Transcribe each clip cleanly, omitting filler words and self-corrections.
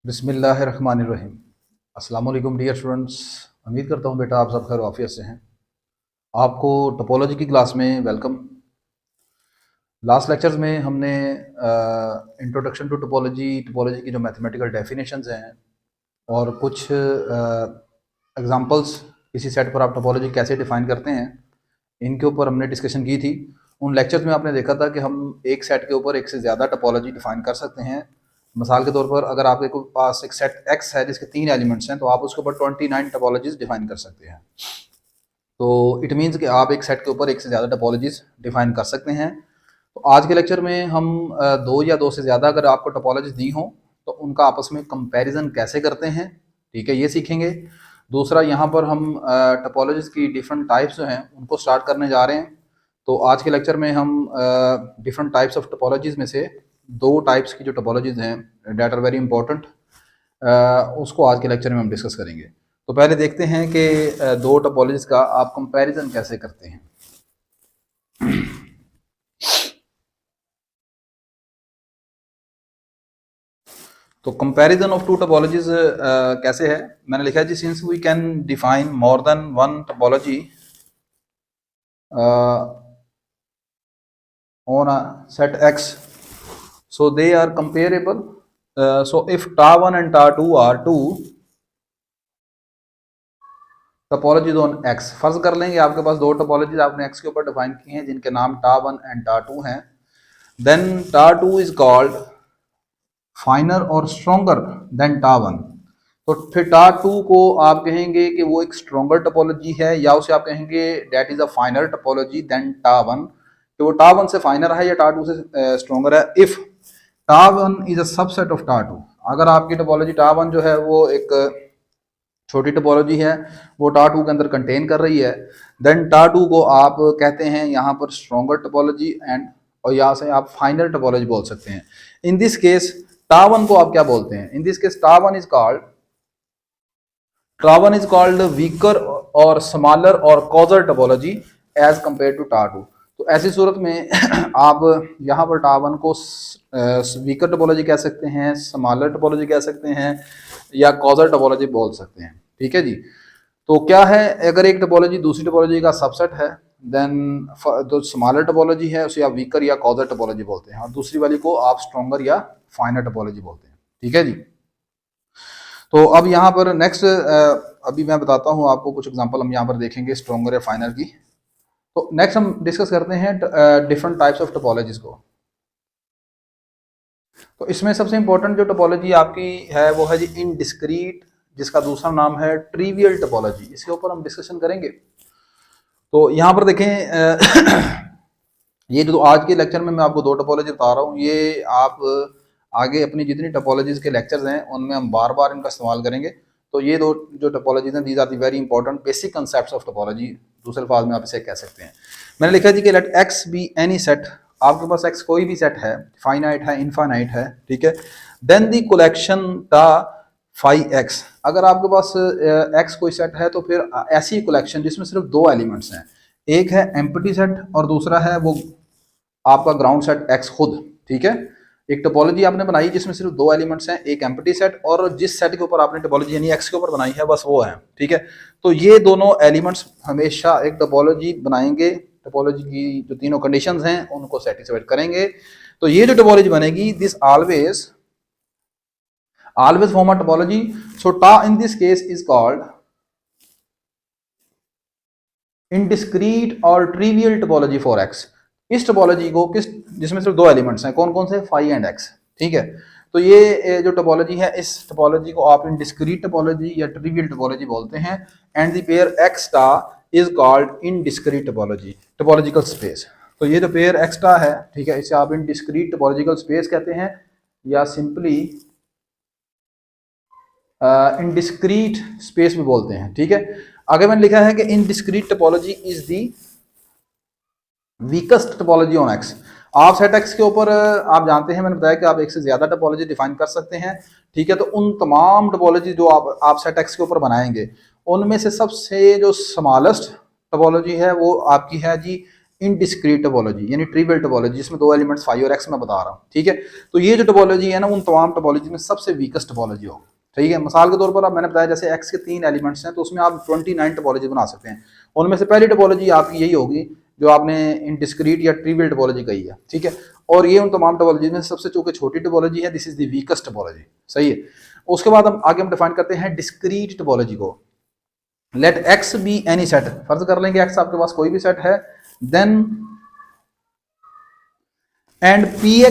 बिस्मिल्लाहिर्रहमानिर्रहीम। अस्सलाम वालेकुम डियर स्टूडेंट्स। उम्मीद करता हूँ बेटा आप सब खैर आफियत से हैं। आपको टोपोलॉजी की क्लास में वेलकम। लास्ट लेक्चर्स में हमने इंट्रोडक्शन टू टोपोलॉजी टोपोलॉजी की जो मैथमेटिकल डेफिनेशंस हैं और कुछ एग्जांपल्स, किसी सेट पर आप टोपोलॉजी कैसे डिफ़ाइन करते हैं, इनके ऊपर हमने डिस्कशन की थी। उन लेक्चर्स में आपने देखा था कि हम एक सेट के ऊपर एक से ज़्यादा टोपोलॉजी डिफ़ाइन कर सकते हैं। मिसाल के तौर पर अगर आपके पास एक सेट एक्स है जिसके 3 एलिमेंट्स हैं, तो आप उसके ऊपर 29 टोपोलॉजीज डिफ़ाइन कर सकते हैं। तो इट मीन्स कि आप एक सेट के ऊपर एक से ज़्यादा टोपोलॉजीज डिफ़ाइन कर सकते हैं। तो आज के लेक्चर में हम दो या दो से ज़्यादा अगर आपको टोपोलॉजीज दी हों तो उनका आपस में कंपैरिजन कैसे करते हैं, ठीक है, ये सीखेंगे। दूसरा, यहाँ पर हम टोपोलॉजीज की डिफरेंट टाइप्स जो हैं उनको स्टार्ट करने जा रहे हैं। तो आज के लेक्चर में हम डिफरेंट टाइप्स ऑफ टोपोलॉजीज में से दो टाइप्स की जो टोपोलॉजीज हैं डेट आर वेरी इंपॉर्टेंट, उसको आज के लेक्चर में हम डिस्कस करेंगे। तो पहले देखते हैं कि दो टोपोलॉजीज का आप कंपैरिजन कैसे करते हैं। तो कंपैरिजन ऑफ टू टोपोलॉजीज कैसे है, मैंने लिखा है जी, since we can define more than one topology on a set X, so they are comparable. So if ta1 and ta2 are two topologies on X, फर्ज कर लेंगे आपके पास दो टोपोलॉजीज आपने X के ऊपर डिफाइन की हैं जिनके नाम ta1 एंड ta2 हैं, देन ta2 इज कॉल्ड फाइनर और स्ट्रोंगर देन ta1। तो फिर ta2 को आप कहेंगे कि वो एक स्ट्रोंगर टोपोलॉजी है, या उसे आप कहेंगे that is a finer topology than ta1, कि वो ta1 से फाइनर है या ta2 से स्ट्रोंगर है। If ta1 is a subset of ta2, अगर आपकी टोपोलॉजी ta1 जो है वो एक छोटी टोपोलॉजी है, वो ta2 के अंदर कंटेन कर रही है, देन ta2 को आप कहते हैं यहाँ पर स्ट्रोंगर टोपोलॉजी एंड, और यहाँ से आप फाइनल टोपोलॉजी बोल सकते हैं। इन दिस केस ta1 को आप क्या बोलते हैं? In this case ta1 is called weaker और स्मॉलर और coarser topology as compare to ta2। तो ऐसी सूरत में आप यहाँ पर ta1 को वीकर टोपोलॉजी कह सकते हैं, स्मॉलर टोपोलॉजी कह सकते हैं, या कॉजर टोपोलॉजी बोल सकते हैं, ठीक है जी। तो क्या है, अगर एक टोपोलॉजी दूसरी टोपोलॉजी का सबसेट है, देन जो स्मॉलर टोपोलॉजी है उसे आप वीकर या कॉजर टोपोलॉजी बोलते हैं, और दूसरी वाली को आप स्ट्रोंगर या फाइनर टोपोलॉजी बोलते हैं, ठीक है जी। तो अब यहाँ पर नेक्स्ट अभी मैं बताता हूँ आपको कुछ एग्जांपल, हम यहाँ पर देखेंगे स्ट्रोंगर या फाइनर की। तो नेक्स्ट हम डिस्कस करते हैं डिफरेंट टाइप्स ऑफ टोपोलॉजीज को। तो इसमें सबसे इंपॉर्टेंट जो टोपोलॉजी आपकी है वो है जी इनडिस्क्रीट, जिसका दूसरा नाम है ट्रिवियल टोपोलॉजी। इसके ऊपर हम डिस्कशन करेंगे। तो यहाँ पर देखें ये जो आज के लेक्चर में मैं आपको दो टोपोलॉजी बता रहा हूँ, ये आप आगे अपनी जितनी टोपोलॉजीज के लेक्चर्स हैं उनमें हम बार बार इनका इस्तेमाल करेंगे। तो ये दो जो टोपोलॉजीज हैं, these are the very important basic concepts of topology, दूसरे अल्फाज में आप इसे कह सकते हैं। मैंने लिखा जी कि let X be any set, आपके पास एक्स कोई भी सेट है, फाइनाइट है, इनफाइनाइट है, ठीक है, देन दी कलेक्शन टा फाइव एक्स। अगर आपके पास एक्स कोई सेट है तो फिर ऐसी कलेक्शन जिसमें सिर्फ दो एलिमेंट्स हैं, एक है एम्प्टी सेट और दूसरा है वो आपका ग्राउंड सेट एक्स खुद, ठीक है। एक टोपोलॉजी आपने बनाई जिसमें सिर्फ दो एलिमेंट्स हैं, एक एम्प्टी सेट, और जिस सेट के ऊपर आपने टोपोलॉजी यानी एक्स के ऊपर बनाई है बस वो है, ठीक है। तो ये दोनों एलिमेंट्स हमेशा एक टोपोलॉजी बनाएंगे, टोपोलॉजी की जो तीनों कंडीशंस हैं उनको सेटिस्फाइड करेंगे। तो ये जो टोपोलॉजी बनेगी, this always form a topology. So ta in this case is called indiscrete और trivial topology for x। इस टोपोलॉजी को किस, जिसमें सिर्फ दो एलिमेंट्स हैं, कौन कौन से, फाई एंड एक्स, ठीक है। तो ये जो टोपोलॉजी है, इस टोपोलॉजी को आप इनडिस्क्रीट टोपोलॉजी या ट्रिवियल टोपोलॉजी बोलते हैं। And the pair X tau is called indiscrete topology, topological space. तो ये जो पेयर एक्स टा है, ठीक है, इसे आप इनडिस्क्रीट टोपोलॉजिकल स्पेस कहते हैं, या सिंपली इनडिस्क्रीट स्पेस भी बोलते हैं, ठीक है। आगे मैंने लिखा है कि indiscrete topology is the weakest topology on X. आप सेट एक्स के ऊपर आप जानते हैं, मैंने बताया कि आप एक से ज्यादा टोपोलॉजी डिफाइन कर सकते हैं, ठीक है। तो उन तमाम टोपोलॉजी जो आप सेट एक्स के ऊपर बनाएंगे, उनमें से सबसे जो स्मॉलेस्ट टोपोलॉजी है वो आपकी है जी इनडिस्क्रीट टोपोलॉजी यानी ट्रिवियल टोपोलॉजी, जिसमें दो एलिमेंट्स फाई और एक्स मैं बता रहा हूँ, ठीक है। तो ये जो टोपोलॉजी है ना, उन तमाम टोपोलॉजी में सबसे वीकेस्ट टोपोलॉजी होगी, ठीक है। मिसाल के तौर पर अब मैंने बताया जैसे एक्स के 3 एलिमेंट्स हैं, तो उसमें आप 29 टोपोलॉजी बना सकते हैं। उनमें से पहली टोपोलॉजी आपकी यही होगी जो आपने इनडिस्क्रीट या ट्रिवियल टोपोलॉजी कही है, ठीक है। और ये उन तमाम टोपोलॉजी में सबसे चूंकि छोटी टोपोलॉजी है, this is the weakest topology, सही है। उसके बाद हम आगे डिफाइन करते हैं डिस्क्रीट टोपोलॉजी को। Let X be any set, फर्ज कर लेंगे एक्स आपके पास कोई भी सेट है, then and P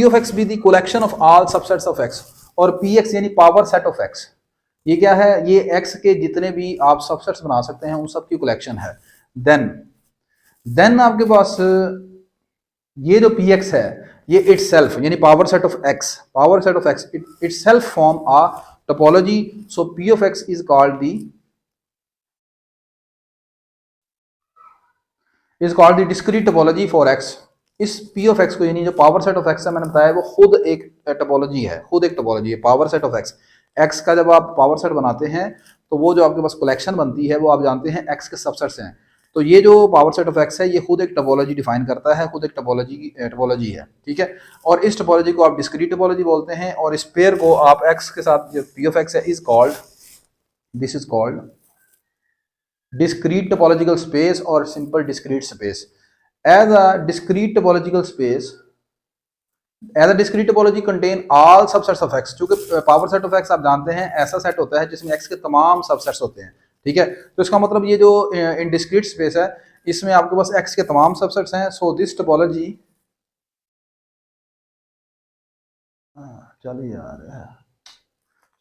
of X be the collection of all subsets of X, और पी एक्स यानी पावर सेट ऑफ एक्स, ये क्या है, ये एक्स के जितने भी आप सबसेट्स बना सकते हैं उन सब की कलेक्शन है। देन आपके पास ये जो पी एक्स है ये इटसेल्फ यानी power set of x itself form a topology, so P of X is called the discrete topology for x. इस पी ऑफ एक्स को यानी जो पावर सेट ऑफ एक्स है मैंने बताया वो खुद एक टोपोलॉजी है, पावर सेट ऑफ एक्स का जब आप पावर सेट बनाते हैं तो वो जो आपके पास कलेक्शन बनती है वो आप जानते हैं एक्स के सबसेट्स हैं। तो ये जो पावर सेट ऑफ एक्स है ये खुद एक टोपोलॉजी डिफाइन करता है, खुद एक टोपोलॉजी है, ठीक है। और इस टोपोलॉजी को आप डिस्क्रीट टोपोलॉजी बोलते हैं, और इस पेयर को आप एक्स के साथ जो पी ऑफ एक्स है this is called discrete topological space or simple discrete space. As a discrete topology contain all subsets of x, क्योंकि पावर सेट ऑफ x आप जानते हैं ऐसा सेट होता है जिसमें x के तमाम सबसेट्स होते हैं, ठीक है। तो इसका मतलब ये जो इन डिस्क्रीट स्पेस है इसमें आपके पास x के तमाम सबसेट्स हैं। सो दिस टोपोलॉजी, चलिए यार,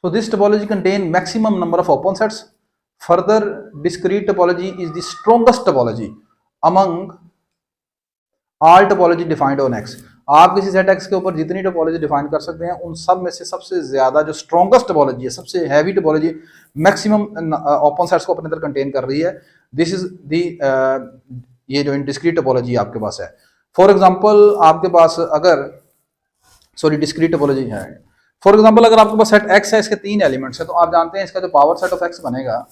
so this topology contain maximum number of open sets. Further, discrete topology is the strongest topology among all topology defined on X. आप किसी सेट X के ऊपर जितनी टोपोलॉजी डिफाइन कर सकते हैं उन सब में से सबसे ज्यादा जो स्ट्रॉन्गेस्ट टोपोलॉजी है, सबसे heavy topology, maximum open sets को अपने अंदर कंटेन कर रही है, दिस इज दी ये जो डिस्क्रीट टोपोलॉजी आपके पास है। फॉर एग्जांपल आपके पास अगर डिस्क्रीट टोपोलॉजी है, फॉर एग्जांपल अगर आपके पास सेट एक्स है, इसके 3 एलिमेंट्स है, तो आप जानते हैं इसका जो पावर सेट ऑफ एक्स बनेगा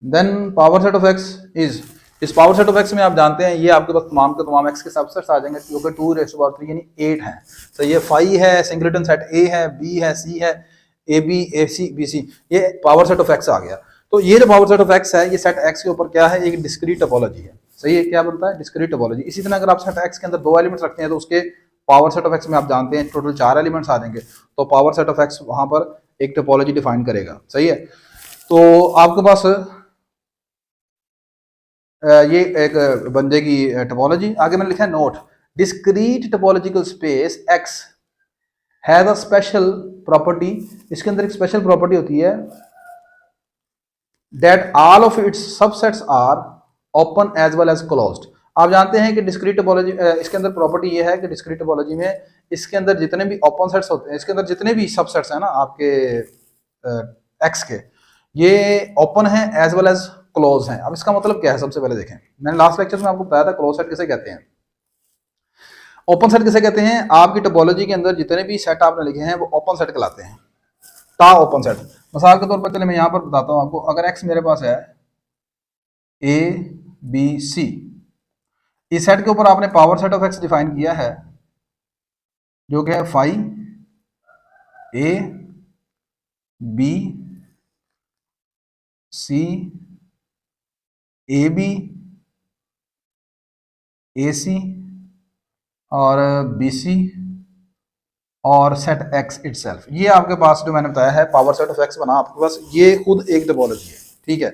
then power set of X is, इस पावर सेट ऑफ एक्स में आप जानते हैं ये आपके पास तमाम के तमाम एक्स के सबसेट्स आ जाएंगे, जो कि 2⁻³ यानी 8 है। तो ये फाई है, सिंगलेटन सेट ए है, बी है, सी है, ए B, A C, B C, ये पावर सेट ऑफ एक्स आ गया। तो ये जो पावर सेट ऑफ एक्स है ये सेट एक्स के ऊपर क्या है, एक डिस्क्रीट टोपोलॉजी है, सही है। क्या बनता है, डिस्क्रीट टोपोलॉजी। इसी तरह अगर आप सेट एक्स के अंदर 2 एलिमेंट्स रखते हैं तो उसके पावर सेट ऑफ एक्स में आप जानते हैं टोटल 4 एलिमेंट्स आ जाएंगे, तो पावर सेट ऑफ एक्स वहां पर एक टोपोलॉजी डिफाइन करेगा, सही है। तो आपके पास ये एक बन जाएगी टोपोलॉजी। आगे मैंने लिखा है note, discrete topological space X has a special property, इसके अंदर एक स्पेशल प्रॉपर्टी होती है, that all of its subsets are open as well as closed. आप जानते हैं कि डिस्क्रीट टोपोलॉजी इसके अंदर प्रॉपर्टी ये है कि डिस्क्रीट टोपोलॉजी में इसके अंदर जितने भी ओपन सेट्स होते हैं, इसके अंदर जितने भी सबसेट्स हैं ना आपके एक्स के, ये ओपन है एज वेल एज क्लोज हैं। अब इसका मतलब क्या है, सबसे पहले देखें, मैंने लास्ट लेक्चर में आपको बताया था क्लोज सेट किसे कहते हैं, ओपन सेट किसे कहते हैं। आपकी टोपोलॉजी के अंदर जितने भी सेट आपने लिखे हैं वो ओपन सेट कहलाते हैं, टा ओपन सेट। मिसाल के तौर पर चले मैं यहां पर बताता हूं आपको, अगर एक्स मेरे पास है ए बी सी, इस सेट के ऊपर आपने power set of X define किया है जो कि है phi A B C A B A C और बी सी और सेट एक्स इटसेल्फ। ये आपके पास जो मैंने बताया है पावर सेट ऑफ एक्स बना आपके पास, ये खुद एक टोपोलॉजी है, ठीक है।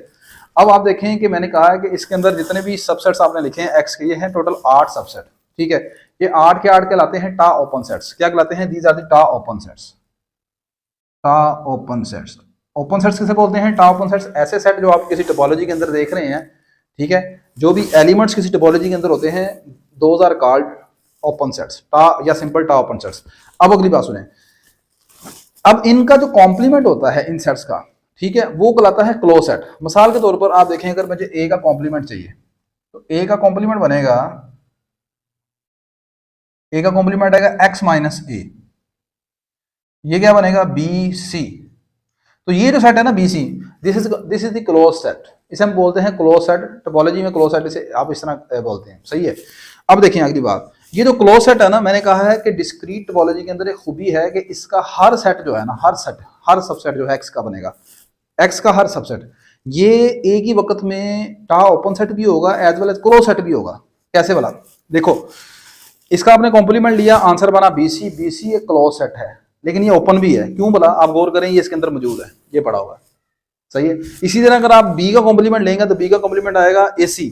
अब आप देखें कि मैंने कहा है कि इसके अंदर जितने भी सबसेट्स आपने लिखे हैं एक्स के, ये हैं टोटल 8 सबसेट, ठीक है। ये 8 के 8 कहलाते हैं टा ओपन सेट्स। क्या कहलाते हैं, दीज आर द टा ओपन सेट्स। टा ओपन सेट्स, ओपन सेट्स किसे बोलते हैं, टा ओपन सेट्स ऐसे सेट जो आप किसी टोपोलॉजी के अंदर देख रहे हैं, ठीक है, जो भी एलिमेंट्स किसी टोपोलॉजी के अंदर होते हैं, those are called open sets, टा या सिंपल टा ओपन सेट्स। अब अगली बात सुने, अब इनका जो कॉम्प्लीमेंट होता है इन सेट्स का, ठीक है, वो कहलाता है क्लोज सेट। मिसाल के तौर पर आप देखें, अगर मुझे ए का कॉम्प्लीमेंट चाहिए तो ए का कॉम्प्लीमेंट बनेगा, ए का कॉम्प्लीमेंट आएगा एक्स माइनस ए, ये क्या बनेगा बी सी। तो ये जो सेट है ना BC, this is the close set, इसे हम बोलते हैं क्लोज सेट, टोपोलॉजी में क्लोज सेट इसे आप इस तरह बोलते हैं, सही है। अब देखिए अगली बात, ये जो क्लोज सेट है ना, मैंने कहा है कि डिस्क्रीट टोपोलॉजी के अंदर एक खूबी है कि इसका हर सेट जो है ना, हर सबसेट जो है एक्स का बनेगा, एक्स का हर सबसेट ये एक ही वक्त में टा ओपन सेट भी होगा as well as close set भी होगा। कैसे वाला, देखो इसका आपने कॉम्प्लीमेंट लिया, आंसर बना BC, BC एक क्लोज सेट है लेकिन ये ओपन भी है, क्यों बोला, आप गौर करें, ये इसके अंदर मौजूद है, ये पड़ा हुआ है, सही है। इसी तरह अगर आप B का कॉम्प्लीमेंट लेंगे तो B का कॉम्प्लीमेंट आएगा AC,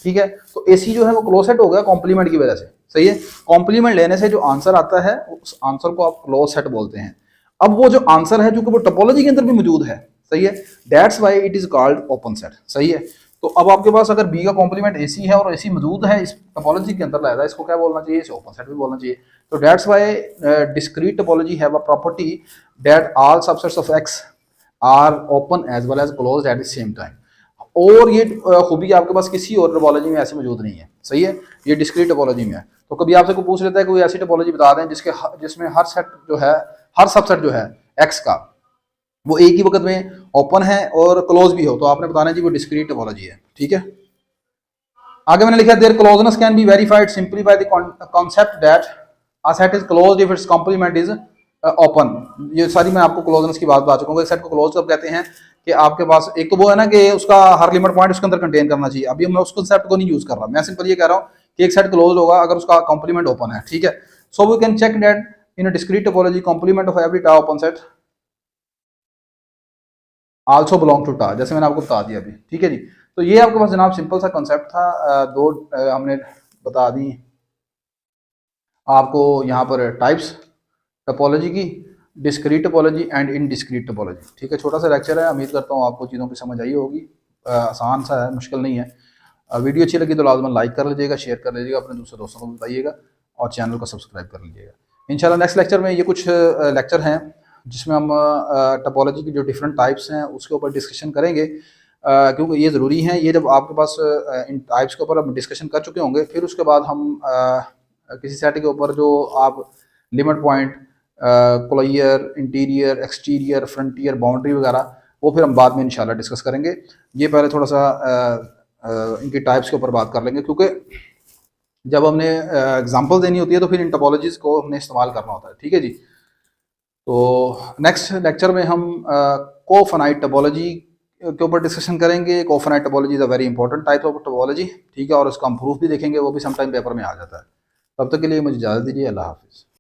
ठीक है, तो AC जो है वो क्लोज सेट हो गया कॉम्प्लीमेंट की वजह से, सही है। कॉम्प्लीमेंट लेने से जो आंसर आता है उस आंसर को आप क्लोज सेट बोलते हैं। अब वो जो आंसर है, जो कि वो टोपोलॉजी के अंदर भी मौजूद है, सही है, that's why it is called open set, सही है। तो अब आपके पास अगर B का कॉम्प्लीमेंट AC है और AC मौजूद है इस टोपोलॉजी के अंदर, लाया इसको क्या बोलना चाहिए, इसे ओपन सेट भी बोलना चाहिए। तो that's why discrete topology have a property that all subsets of X are open as well as closed at the same time. और ये खूबी आपके पास किसी और टोपोलॉजी में ऐसे मौजूद नहीं है, सही है, ये डिस्क्रीट टोपोलॉजी में है। तो कभी आपसे कोई पूछ लेता है कोई ऐसी टोपोलॉजी बता दें जिसमें हर सेट जो है, हर सबसेट जो है X का वो एक ही वक्त में ओपन है और क्लोज भी हो, तो आपने बताना जी वो डिस्क्रीट टोपोलॉजी है, ठीक है। आगे मैंने लिखा there closeness can be verified simply by the concept that a set is closed if its complement is open. ये सारी मैं आपको क्लोजनेस की बात बता चुका हूँ। एक सेट को क्लोज कब कहते हैं कि आपके पास एक तो वो है ना कि उसका हर लिमिट पॉइंट उसके अंदर कंटेन करना चाहिए। अभी मैं उस कॉन्सेप्ट को नहीं यूज कर रहा, मैं सिंपल ये कह रहा हूँ कि एक सेट क्लोज होगा अगर उसका कॉम्प्लीमेंट ओपन है, ठीक है। So we can check that in a discrete topology complement of every tau open set also belong to tau, जैसे मैंने आपको बता दिया अभी, ठीक है जी। तो ये आपके पास जनाब सिंपल सा कॉन्सेप्ट था, दो हमने बता दी आपको यहाँ पर टाइप्स टोपोलॉजी की, discrete topology and in discrete topology, ठीक है। छोटा सा लेक्चर है, उम्मीद करता हूँ आपको चीज़ों की समझ आई होगी, आसान सा है, मुश्किल नहीं है। वीडियो अच्छी लगी तो लाजमन लाइक कर लीजिएगा, शेयर कर लीजिएगा, अपने दूसरे दोस्तों को बताइएगा और चैनल को सब्सक्राइब कर लीजिएगा। इंशाल्लाह नेक्स्ट लेक्चर में ये कुछ लेक्चर हैं जिसमें हम टोपोलॉजी की जो डिफरेंट टाइप्स हैं उसके ऊपर डिस्कशन करेंगे, क्योंकि ये ज़रूरी हैं। ये जब आपके पास इन टाइप्स के ऊपर हम डिस्कशन कर चुके होंगे, फिर उसके बाद हम किसी सेट के ऊपर जो आप limit point, closure, interior, exterior, frontier, boundary वगैरह, वो फिर हम बाद में इंशाल्लाह डिस्कस करेंगे। ये पहले थोड़ा सा इनकी टाइप्स के ऊपर बात कर लेंगे, क्योंकि जब हमने एग्जांपल देनी होती है तो फिर इन टोपोलॉजीज को हमने इस्तेमाल करना होता है, ठीक है जी। तो नेक्स्ट लेक्चर में हम कोफाइनाइट टोपोलॉजी के ऊपर डिस्कशन करेंगे। Cofinite topology is a very important type of topology, ठीक है, और उसका हम प्रूफ भी देखेंगे, वो भी समटाइम पेपर में आ जाता है। तब तक के लिए मुझे इजाज़त दीजिए, अल्लाह हाफिज़।